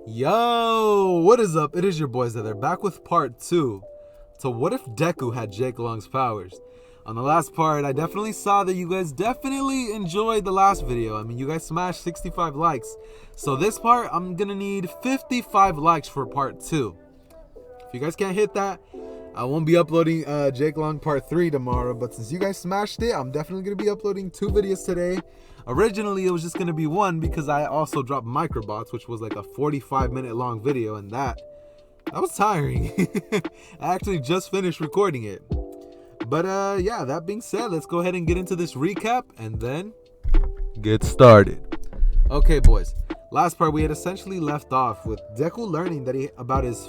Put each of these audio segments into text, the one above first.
Yo, what is up? It is your boys that are back with part 2 to what if Deku had Jake Long's powers. On the last part, I definitely saw that you guys definitely enjoyed the last video. I mean, you guys smashed 65 likes. So this part, I'm gonna need 55 likes for part 2. If you guys can't hit that, I won't be uploading Jake Long part 3 tomorrow, but since you guys smashed it, I'm definitely going to be uploading 2 videos today. Originally, it was just going to be 1 because I also dropped Microbots, which was like a 45-minute long video, and that was tiring. I actually just finished recording it. But yeah, that being said, let's go ahead and get into this recap and then get started. Okay, boys. Last part, we had essentially left off with Deku learning that about his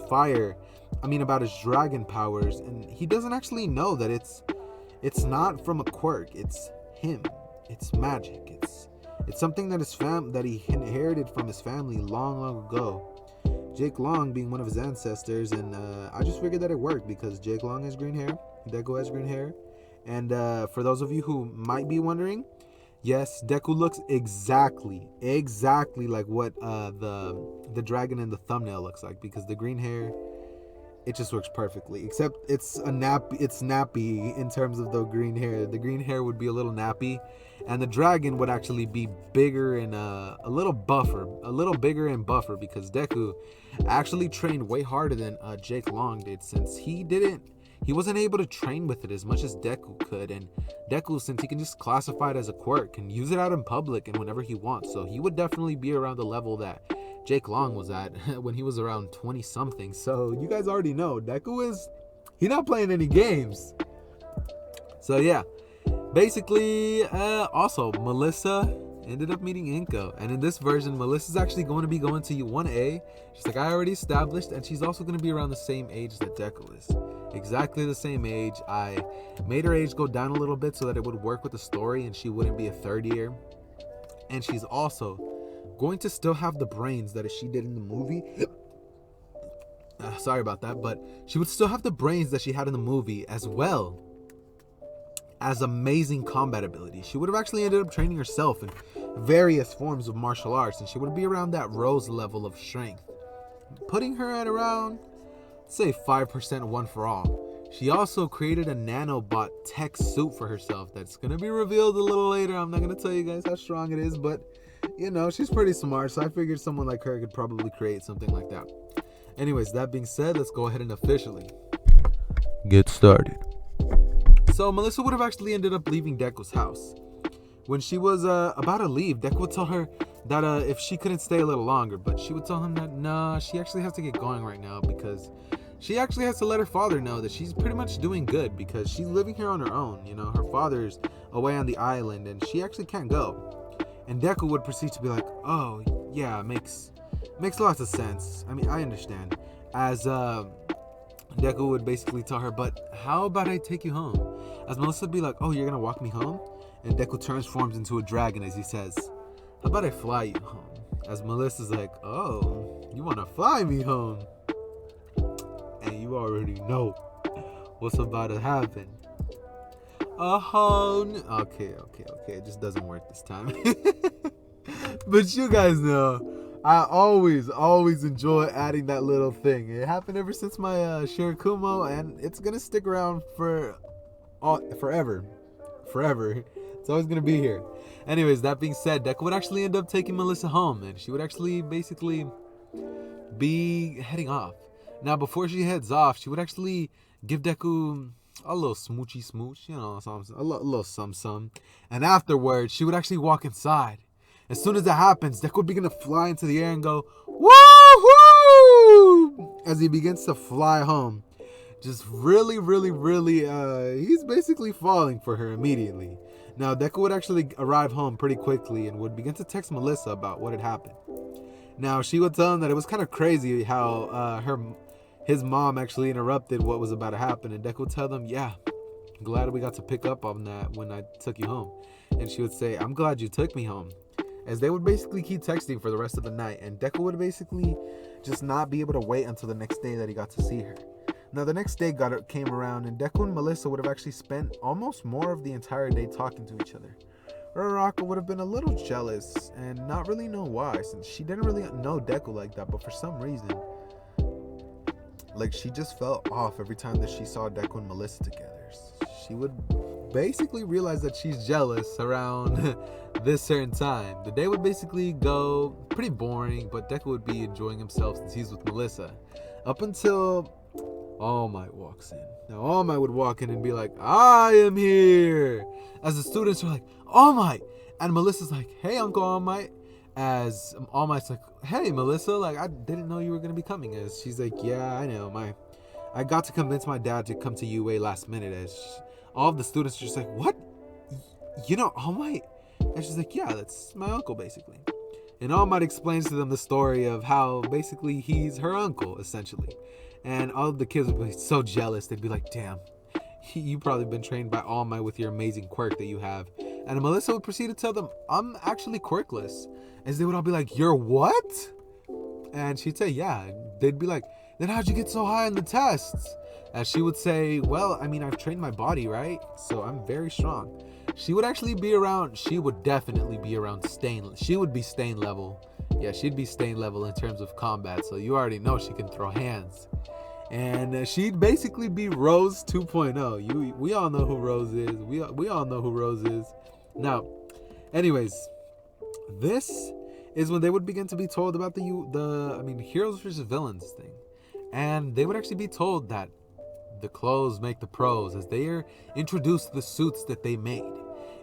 dragon powers, and he doesn't actually know that it's not from a quirk. It's him. It's magic. It's something that he inherited from his family long ago. Jake Long being one of his ancestors, and I just figured that it worked because Jake Long has green hair, Deku has green hair, and for those of you who might be wondering, yes, Deku looks exactly like what the dragon in the thumbnail looks like, because the green hair, it just works perfectly. Except it's nappy in terms of the green hair. The green hair would be a little nappy, and the dragon would actually be bigger and a little bigger and buffer, because Deku actually trained way harder than Jake Long did, since he wasn't able to train with it as much as Deku could. And Deku, since he can just classify it as a quirk, can use it out in public and whenever he wants. So he would definitely be around the level that Jake Long was at when he was around 20 something. So you guys already know he's not playing any games. So yeah, basically, also Melissa ended up meeting Inko, and in this version, Melissa's actually going to be going to U1A. She's like, I already established, and she's also going to be around the same age that Deku is. Exactly the same age. I made her age go down a little bit so that it would work with the story and she wouldn't be a third year. And she's also going to still have the brains that she did in the movie. Sorry about that, but she would still have the brains that she had in the movie, as well as amazing combat ability. She would have actually ended up training herself in various forms of martial arts, and she would be around that Rose level of strength, putting her at around, say, 5% one for all. She also created a nanobot tech suit for herself that's going to be revealed a little later. I'm not going to tell you guys how strong it is, but you know, she's pretty smart, so I figured someone like her could probably create something like that. Anyways, that being said, let's go ahead and officially get started. So Melissa would have actually ended up leaving Deku's house. When she was about to leave, Deku would tell her that if she couldn't stay a little longer, but she would tell him that nah, she actually has to get going right now, because she actually has to let her father know that she's pretty much doing good, because she's living here on her own. You know, her father's away on the island and she actually can't go. And Deku would proceed to be like, oh yeah, makes lots of sense. I mean, I understand. As Deku would basically tell her, but how about I take you home? As Melissa would be like, oh, you're gonna walk me home? And Deku transforms into a dragon as he says, how about I fly you home? As Melissa's like, oh, you wanna fly me home? And you already know what's about to happen. Okay, it just doesn't work this time. But you guys know, I always enjoy adding that little thing. It happened ever since my Shirakumo, and it's gonna stick around for forever. It's always gonna be here. Anyways, that being said, Deku would actually end up taking Melissa home, and she would actually basically be heading off. Now, before she heads off, she would actually give Deku a little smoochy smooch, you know, a little some. And afterwards, she would actually walk inside. As soon as that happens, Deku would begin to fly into the air and go, woohoo! As he begins to fly home. Just really, he's basically falling for her immediately. Now, Deku would actually arrive home pretty quickly and would begin to text Melissa about what had happened. Now, she would tell him that it was kind of crazy how his mom actually interrupted what was about to happen, and Deku would tell them, yeah, I'm glad we got to pick up on that when I took you home. And she would say, I'm glad you took me home. As they would basically keep texting for the rest of the night, and Deku would basically just not be able to wait until the next day that he got to see her. Now, the next day came around, and Deku and Melissa would have actually spent almost more of the entire day talking to each other. Uraraka would have been a little jealous and not really know why, since she didn't really know Deku like that, but for some reason, like, she just felt off every time that she saw Deku and Melissa together. She would basically realize that she's jealous around this certain time. The day would basically go pretty boring, but Deku would be enjoying himself since he's with Melissa. Up until All Might walks in. Now, All Might would walk in and be like, I am here! As the students are like, All Might! And Melissa's like, hey, Uncle All Might. As All Might's like, hey, Melissa, like, I didn't know you were going to be coming. As she's like, yeah, I know. I got to convince my dad to come to UA last minute. As all of the students are just like, what? You know All Might? And she's like, yeah, that's my uncle, basically. And All Might explains to them the story of how basically he's her uncle, essentially. And all of the kids would be so jealous. They'd be like, damn, you probably been trained by All Might with your amazing quirk that you have. And Melissa would proceed to tell them, I'm actually quirkless. As they would all be like, you're what? And she'd say, yeah. And they'd be like, then how'd you get so high on the tests? As she would say, well, I mean, I've trained my body, right? So I'm very strong. She would definitely be around Stain. She would be Stain level. Yeah, she'd be Stain level in terms of combat. So you already know she can throw hands. And she'd basically be Rose 2.0. We all know who Rose is. We all know who Rose is. Now, anyways, this is when they would begin to be told about the heroes versus villains thing. And they would actually be told that the clothes make the pros, as they are introduced to the suits that they made.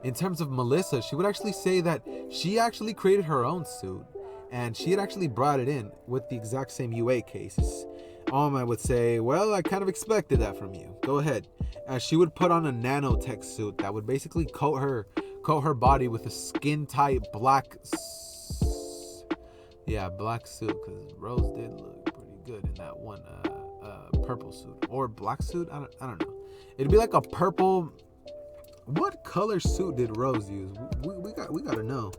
In terms of Melissa, she would actually say that she actually created her own suit, and she had actually brought it in with the exact same UA cases. All Might would say, well, I kind of expected that from you. Go ahead. As she would put on a nanotech suit that would basically coat her body with a skin-tight black suit, because Rose did look pretty good in that one purple suit or black suit. I don't know. It'd be like a purple. What color suit did Rose use? We gotta know.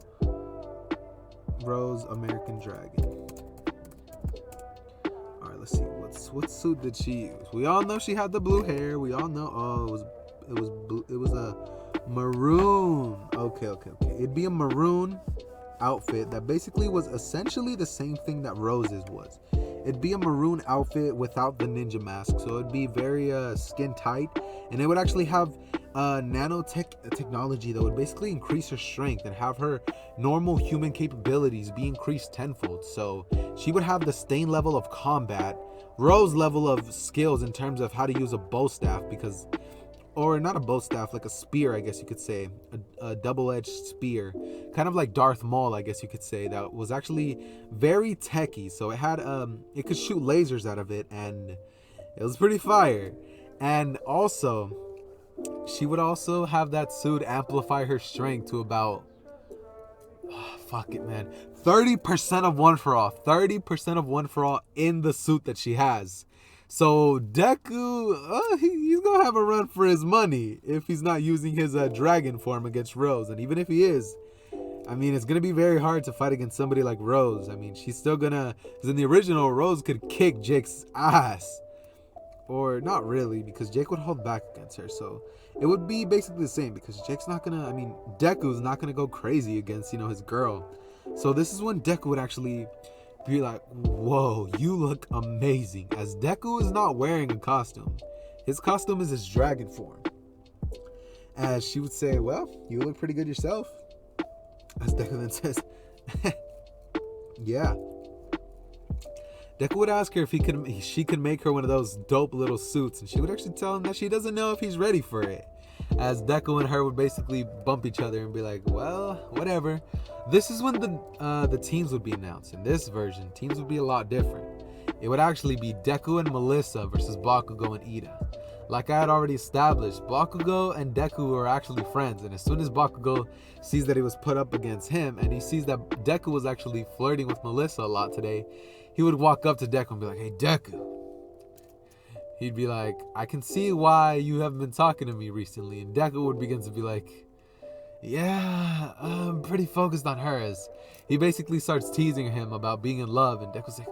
Rose American Dragon. All right, let's see. What suit did she use? We all know she had the blue hair. We all know. It was a maroon. Okay. It'd be a maroon outfit that basically was essentially the same thing that Rose's was. It'd be a maroon outfit without the ninja mask, so it'd be very skin tight, and it would actually have technology that would basically increase her strength and have her normal human capabilities be increased tenfold. So she would have the Stain level of combat, Rose level of skills in terms of how to use a bow staff, or not a bow staff, like a spear, I guess you could say, a double-edged spear, kind of like Darth Maul, I guess you could say, that was actually very techy. So it had it could shoot lasers out of it, and it was pretty fire. And also, she would also have that suit amplify her strength to about 30% of one for all. 30% of one for all in the suit that she has. So Deku, he's gonna have a run for his money if he's not using his dragon form against Rose. And even if he is, I mean, it's gonna be very hard to fight against somebody like Rose. I mean, she's still gonna, because in the original, Rose could kick Jake's ass. Or not really, because Jake would hold back against her. So it would be basically the same, because Jake's not gonna, Deku's not gonna go crazy against, his girl. So this is when Deku would actually be like, whoa, you look amazing. As Deku is not wearing a costume. His costume is his dragon form. As she would say, well, you look pretty good yourself. As Deku then says, yeah. Deku would ask her if she could make her one of those dope little suits, and she would actually tell him that she doesn't know if he's ready for it. As Deku and her would basically bump each other and be like, well, whatever. This is when the teams would be announced. In this version, teams would be a lot different. It would actually be Deku and Melissa versus Bakugo and Ida. Like I had already established, Bakugo and Deku are actually friends, and as soon as Bakugo sees that he was put up against him, and he sees that Deku was actually flirting with Melissa a lot today, he would walk up to Deku and be like, hey, Deku. He'd be like, I can see why you haven't been talking to me recently. And Deku would begin to be like, yeah, I'm pretty focused on her. As he basically starts teasing him about being in love. And Deku's like,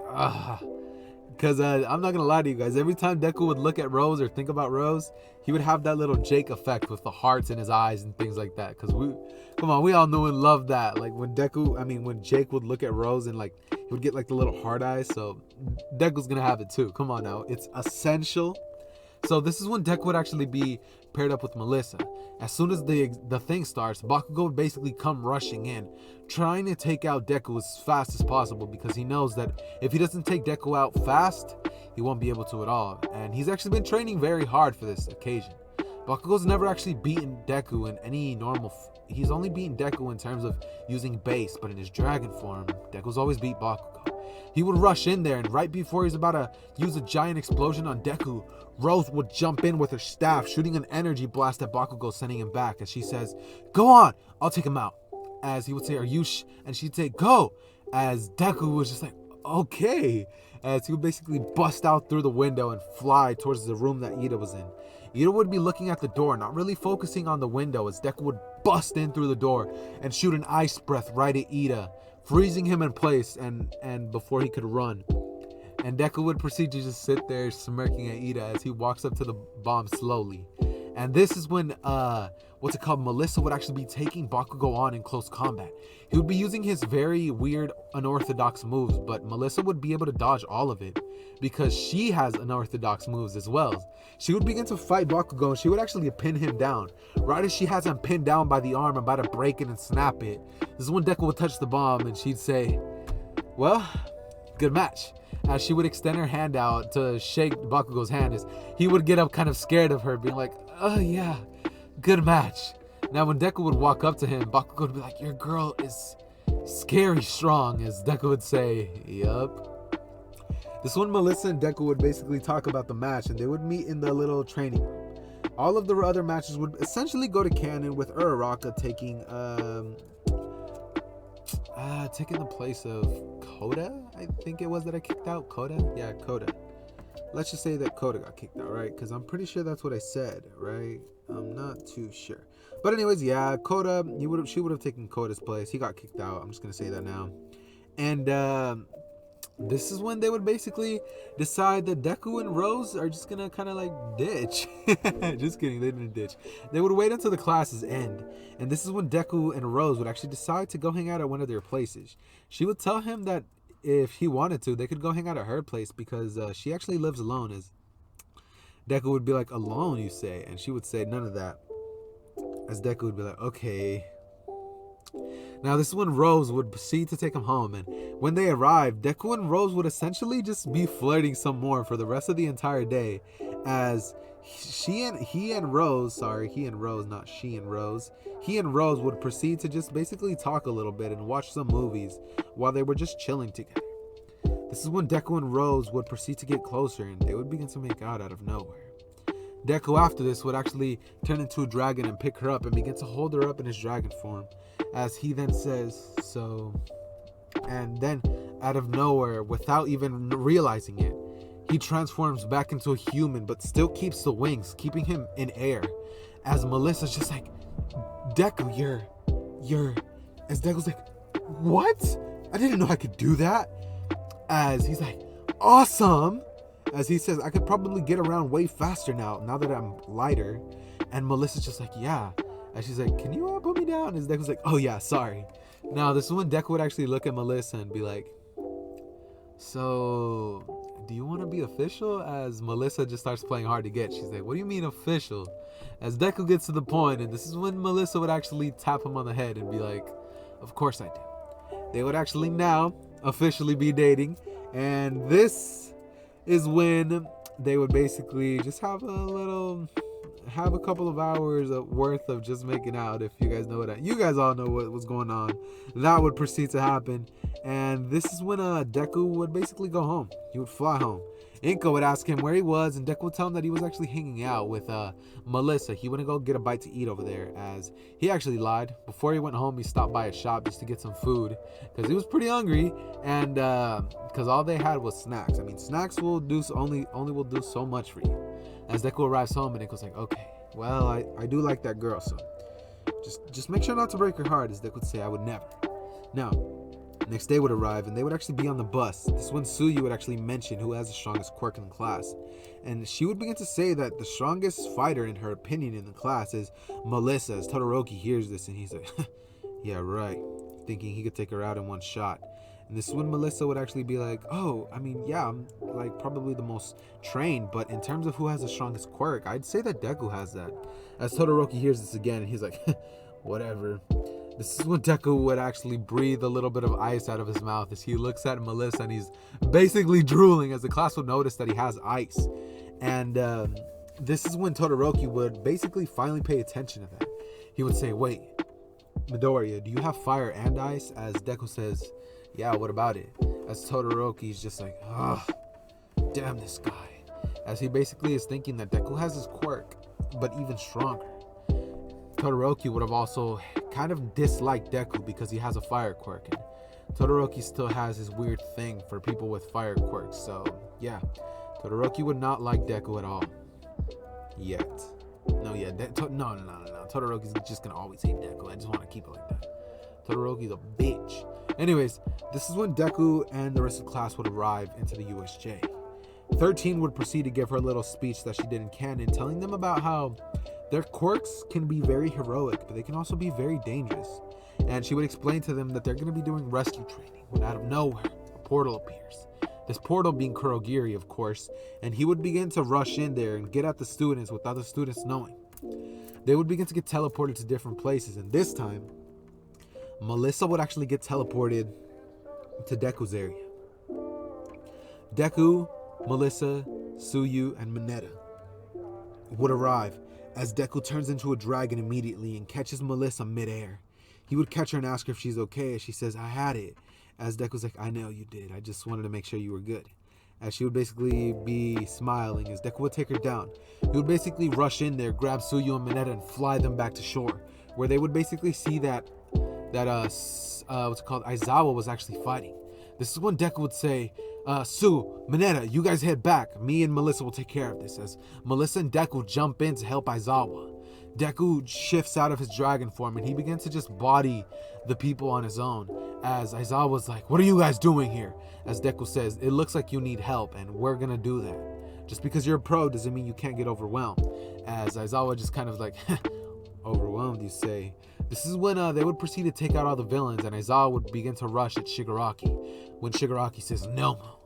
Because I'm not gonna lie to you guys. Every time Deku would look at Rose or think about Rose, he would have that little Jake effect with the hearts in his eyes and things like that. Because we all knew and loved that. Like when Jake would look at Rose and like he would get like the little heart eyes. So Deku's gonna have it too. Come on now, it's essential. So this is when Deku would actually be paired up with Melissa. As soon as the thing starts, Bakugo would basically come rushing in, trying to take out Deku as fast as possible because he knows that if he doesn't take Deku out fast, he won't be able to at all. And he's actually been training very hard for this occasion. Bakugo's never actually beaten Deku in any normal... He's only beaten Deku in terms of using base, but in his dragon form, Deku's always beat Bakugo. He would rush in there, and right before he's about to use a giant explosion on Deku, Rose would jump in with her staff, shooting an energy blast at Bakugo, sending him back. As she says, "Go on, I'll take him out." As he would say, "Are you and she'd say, "Go." As Deku was just like, "Okay." As he would basically bust out through the window and fly towards the room that Ida was in. Ida would be looking at the door, not really focusing on the window, as Deku would bust in through the door and shoot an ice breath right at Ida, freezing him in place and before he could run. And Deku would proceed to just sit there smirking at Ida as he walks up to the bomb slowly. And this is when Melissa would actually be taking Bakugo on in close combat. He would be using his very weird unorthodox moves, but Melissa would be able to dodge all of it because she has unorthodox moves as well. She would begin to fight Bakugo and she would actually pin him down. Right as she has him pinned down by the arm, about to break it and snap it, this is when Deku would touch the bomb and she'd say, "Well, good match." As she would extend her hand out to shake Bakugo's hand, as he would get up kind of scared of her, being like, "Oh yeah, good match." Now when Deku would walk up to him, Bakugo would be like, "Your girl is scary strong," as Deku would say, "Yup." This one, Melissa and Deku would basically talk about the match, and they would meet in the little training room. All of the other matches would essentially go to canon, with Uraraka taking the place of Koda. I think it was that I kicked out Koda. Yeah, Koda. Let's just say that Koda got kicked out, right? Because I'm pretty sure that's what I said, right? I'm not too sure. But anyways, yeah, Koda, she would have taken Koda's place. He got kicked out. I'm just gonna say that now. And this is when they would basically decide that Deku and Rose are just gonna kind of like ditch. Just kidding, they didn't ditch. They would wait until the classes end, and this is when Deku and Rose would actually decide to go hang out at one of their places. She would tell him that if he wanted to, they could go hang out at her place because she actually lives alone. As Deku would be like, "Alone, you say?" And she would say, "None of that." As Deku would be like, "Okay." Now this is when Rose would proceed to take him home, and when they arrived, Deku and Rose would essentially just be flirting some more for the rest of the entire day, as he and Rose would proceed to just basically talk a little bit and watch some movies while they were just chilling together. This is when Deku and Rose would proceed to get closer, and they would begin to make out of nowhere. Deku after this would actually turn into a dragon and pick her up and begin to hold her up in his dragon form, as he then says, "So," and then out of nowhere, without even realizing it, he transforms back into a human but still keeps the wings, keeping him in air. As Melissa's just like, "Deku, you're," as Deku's like, "What? I didn't know I could do that." As he's like, "Awesome." As he says, "I could probably get around way faster now that I'm lighter." And Melissa's just like, "Yeah." And she's like, "Can you put me down?" And Deku's like, "Oh yeah, sorry." Now this is when Deku would actually look at Melissa and be like, "So, do you want to be official?" As Melissa just starts playing hard to get. She's like, "What do you mean official?" As Deku gets to the point, and this is when Melissa would actually tap him on the head and be like, "Of course I do." They would actually now officially be dating, and this is when they would basically just have a couple of hours worth of just making out. If you guys know what you guys all know what was going on, that would proceed to happen. And this is when Deku would basically go home. He would fly home. Inko would ask him where he was, and Deku would tell him that he was actually hanging out with Melissa. He wouldn't go get a bite to eat over there, as he actually lied. Before he went home, he stopped by a shop just to get some food because he was pretty hungry, and because all they had was snacks. I mean, snacks will do only will do so much for you. As Deku arrives home, and Inko's like, "Okay, well, I do like that girl, so just make sure not to break her heart," as Deku would say, "I would never." Now Next day would arrive, and they would actually be on the bus. This is when Suyu would actually mention who has the strongest quirk in the class. And she would begin to say that the strongest fighter, in her opinion, in the class is Melissa. As Todoroki hears this, and he's like, yeah, right. Thinking he could take her out in one shot. And this is when Melissa would actually be like, oh, I mean, yeah, I'm like probably the most trained, but in terms of who has the strongest quirk, I'd say that Deku has that. As Todoroki hears this again, and he's like, whatever. This is when Deku would actually breathe a little bit of ice out of his mouth as he looks at Melissa, and he's basically drooling, as the class would notice that he has ice. And this is when Todoroki would basically finally pay attention to that. He would say, wait, Midoriya, do you have fire and ice? As Deku says, yeah, what about it? As Todoroki's just like, ugh, damn this guy. As he basically is thinking that Deku has his quirk, but even stronger. Todoroki would have also kind of disliked Deku because he has a fire quirk. And Todoroki still has his weird thing for people with fire quirks. So, yeah, Todoroki would not like Deku at all. Yet. No. Todoroki's just going to always hate Deku. I just want to keep it like that. Todoroki's a bitch. Anyways, this is when Deku and the rest of the class would arrive into the USJ. 13 would proceed to give her a little speech that she did in canon, telling them about how their quirks can be very heroic, but they can also be very dangerous. And she would explain to them that they're going to be doing rescue training when out of nowhere a portal appears. This portal being Kurogiri, of course, and he would begin to rush in there and get at the students without the students knowing. They would begin to get teleported to different places, and this time, Melissa would actually get teleported to Deku's area. Deku, Melissa, Suyu, and Mineta would arrive as Deku turns into a dragon immediately and catches Melissa midair. He would catch her and ask her if she's okay, as she says, I had it. As Deku's like, I know you did. I just wanted to make sure you were good. As she would basically be smiling as Deku would take her down. He would basically rush in there, grab Suyu and Mineta and fly them back to shore, where they would basically see that Aizawa was actually fighting. This is when Deku would say, Sue, Mineta, you guys head back. Me and Melissa will take care of this. As Melissa and Deku jump in to help Aizawa. Deku shifts out of his dragon form and he begins to just body the people on his own. As Aizawa was like, what are you guys doing here? As Deku says, it looks like you need help and we're gonna do that. Just because you're a pro doesn't mean you can't get overwhelmed. As Aizawa just kind of like, overwhelmed, you say. This is when they would proceed to take out all the villains, and Aizawa would begin to rush at Shigaraki. When Shigaraki says, Nomu,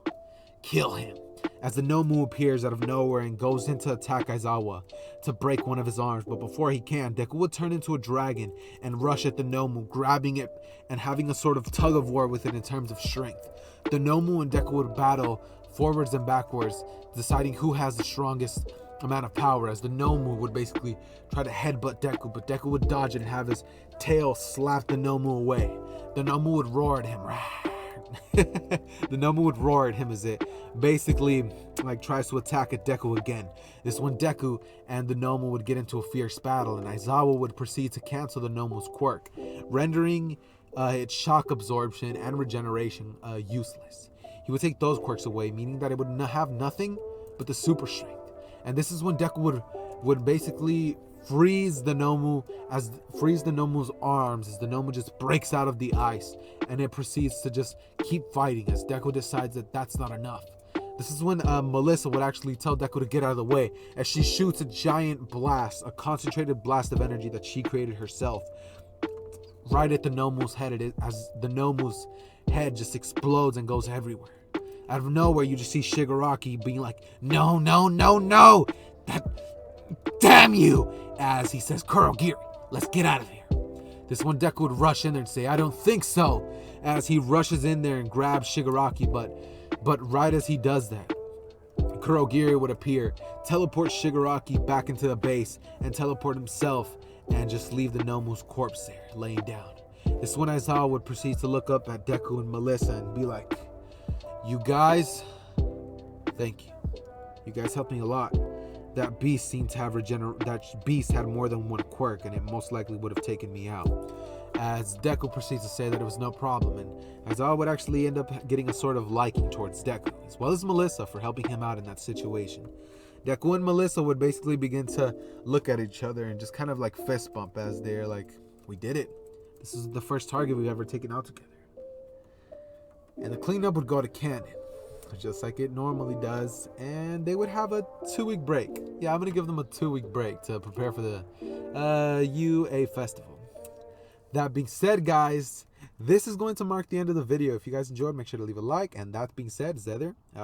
kill him. As the Nomu appears out of nowhere and goes in to attack Aizawa to break one of his arms. But before he can, Deku would turn into a dragon and rush at the Nomu, grabbing it and having a sort of tug of war with it in terms of strength. The Nomu and Deku would battle forwards and backwards, deciding who has the strongest amount of power, as the Nomu would basically try to headbutt Deku, but Deku would dodge it and have his tail slap the Nomu away. The Nomu would roar at him. The Nomu would roar at him as it basically like tries to attack at Deku again. This is when Deku and the Nomu would get into a fierce battle, and Aizawa would proceed to cancel the Nomu's quirk, rendering its shock absorption and regeneration useless. He would take those quirks away, meaning that it would have nothing but the super strength. And this is when Deku would basically freeze the Nomu's arms as the Nomu just breaks out of the ice, and it proceeds to just keep fighting as Deku decides that that's not enough. This is when Melissa would actually tell Deku to get out of the way as she shoots a giant blast, a concentrated blast of energy that she created herself, right at the Nomu's head, as the Nomu's head just explodes and goes everywhere. Out of nowhere, you just see Shigaraki being like, no, damn you, as he says, Kurogiri, let's get out of here. This one, Deku would rush in there and say, I don't think so, as he rushes in there and grabs Shigaraki, but right as he does that, Kurogiri would appear, teleport Shigaraki back into the base, and teleport himself, and just leave the Nomu's corpse there, laying down. This is when Aizawa would proceed to look up at Deku and Melissa and be like, you guys, thank you. You guys helped me a lot. That beast seemed to have that beast had more than one quirk, and it most likely would have taken me out. As Deku proceeds to say that it was no problem, and Aizawa would actually end up getting a sort of liking towards Deku, as well as Melissa for helping him out in that situation. Deku and Melissa would basically begin to look at each other and just kind of like fist bump as they're like, we did it. This is the first target we've ever taken out together. and the cleanup would go to Cannon, just like it normally does, and they would have a 2-week break. Yeah, I'm gonna give them a 2-week break to prepare for the UA festival. That being said, guys, this is going to mark the end of the video. If you guys enjoyed, make sure to leave a like. And that being said, Zether out.